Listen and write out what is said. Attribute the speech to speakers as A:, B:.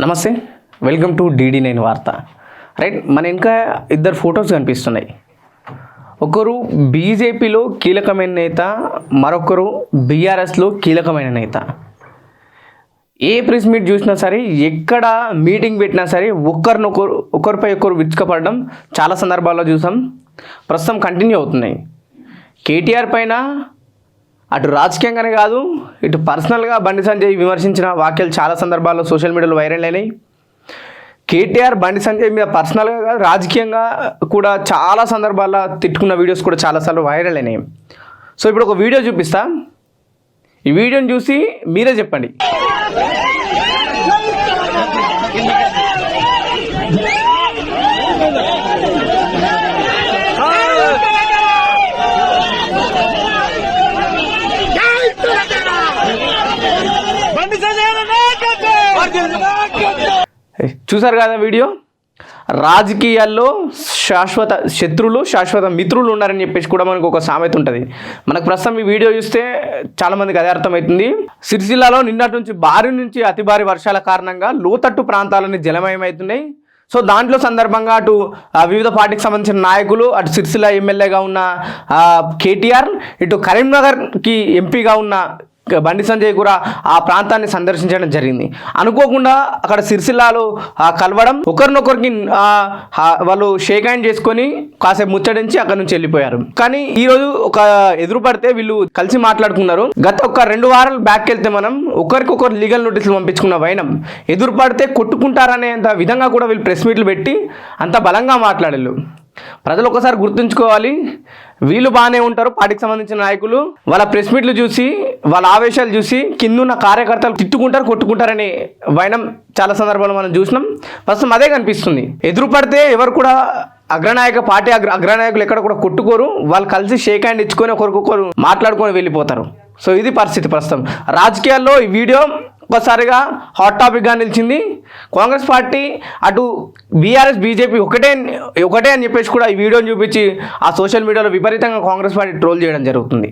A: నమస్తే, welcome to DD9 వార్త. Right, మన ఇంకా ఇద్దరు ఫొటోస్ కనిపిస్తున్నాయి. ఒకరు బీజేపీలో కీలకమైన నేత, మరొకరు బీఆర్ఎస్లో కీలకమైన నేత. ఏ ప్రెస్ మీట్ చూసినా సరే, ఎక్కడ మీటింగ్ పెట్టినా సరే ఒకరిపై ఒకరు విచ్చుకపడడం చాలా సందర్భాల్లో చూసాం. ప్రస్తుతం కంటిన్యూ అవుతున్నాయి. కేటీఆర్ పైన అటు రాజకీయంగానే కాదు, ఇటు పర్సనల్గా బండి సంజయ్ విమర్శించిన వాక్యాలు చాలా సందర్భాల్లో సోషల్ మీడియాలో వైరల్ అయినాయి. కేటీఆర్ బండి సంజయ్ మీద పర్సనల్గా కాదు, రాజకీయంగా కూడా చాలా సందర్భాల్లో తిట్టుకున్న వీడియోస్ కూడా చాలాసార్లు వైరల్ అయినాయి. సో ఇప్పుడు ఒక వీడియో చూపిస్తా. ఈ వీడియోని చూసి మీరే చెప్పండి. చూసారు కదా వీడియో. రాజకీయాల్లో శాశ్వత శత్రువులు, శాశ్వత మిత్రులు ఉన్నారని చెప్పేసి కూడా మనకు ఒక సామెత ఉంటుంది. మనకు ప్రస్తుతం ఈ వీడియో చూస్తే చాలామందికి అదే అర్థమవుతుంది. సిరిసిల్లాలో నిన్నటి నుంచి భారీ నుంచి అతి భారీ వర్షాల కారణంగా లోతట్టు ప్రాంతాలన్నీ జలమయమవుతున్నాయి. సో దాంట్లో సందర్భంగా అటు వివిధ పార్టీకి సంబంధించిన నాయకులు, అటు సిరిసిల్ల ఎమ్మెల్యేగా ఉన్న కేటీఆర్, ఇటు కరీంనగర్కి ఎంపీగా ఉన్న బండి సంజయ్ కూడా ఆ ప్రాంతాన్ని సందర్శించడం జరిగింది. అనుకోకుండా అక్కడ సిరిసిల్లాలో కలవడం, ఒకరినొకరికి వాళ్ళు షేక్ హ్యాండ్ చేసుకొని కాసేపు ముచ్చడించి అక్కడ నుంచి వెళ్ళిపోయారు. కానీ ఈరోజు ఒక ఎదురుపడితే వీళ్ళు కలిసి మాట్లాడుకున్నారు. గత ఒక 2 వారాలు బ్యాక్ వెళ్తే మనం ఒకరికొకరు లీగల్ నోటీసులు పంపించుకున్న వైనం, ఎదురుపడితే కొట్టుకుంటారనేంత విధంగా కూడా వీళ్ళు ప్రెస్ మీట్లు పెట్టి అంత బలంగా మాట్లాడారు. ప్రజలు ఒకసారి గుర్తుంచుకోవాలి, వీళ్ళు బాగానే ఉంటారు, పార్టీకి సంబంధించిన నాయకులు వాళ్ళ ప్రెస్ మీట్లు చూసి, వాళ్ళ ఆవేశాలు చూసి కిందున్న కార్యకర్తలు తిట్టుకుంటారు, కొట్టుకుంటారనే వైనం చాలా సందర్భాలు మనం చూసినాం. ప్రస్తుతం అదే కనిపిస్తుంది. ఎదురు పడితే ఎవరు కూడా పార్టీ అగ్రనాయకులు ఎక్కడ కూడా కొట్టుకోరు, వాళ్ళు కలిసి షేక్ హ్యాండ్ ఇచ్చుకొని ఒకరికొకరు మాట్లాడుకొని వెళ్ళిపోతారు. సో ఇది పరిస్థితి ప్రస్తుతం రాజకీయాల్లో. ఈ వీడియో ఒకసారిగా హాట్ టాపిక్గా నిలిచింది. కాంగ్రెస్ పార్టీ అటు బీఆర్ఎస్ బీజేపీ ఒకటే అని చెప్పేసి కూడా ఈ వీడియోని చూపించి ఆ సోషల్ మీడియాలో విపరీతంగా కాంగ్రెస్ పార్టీ ట్రోల్ చేయడం జరుగుతుంది.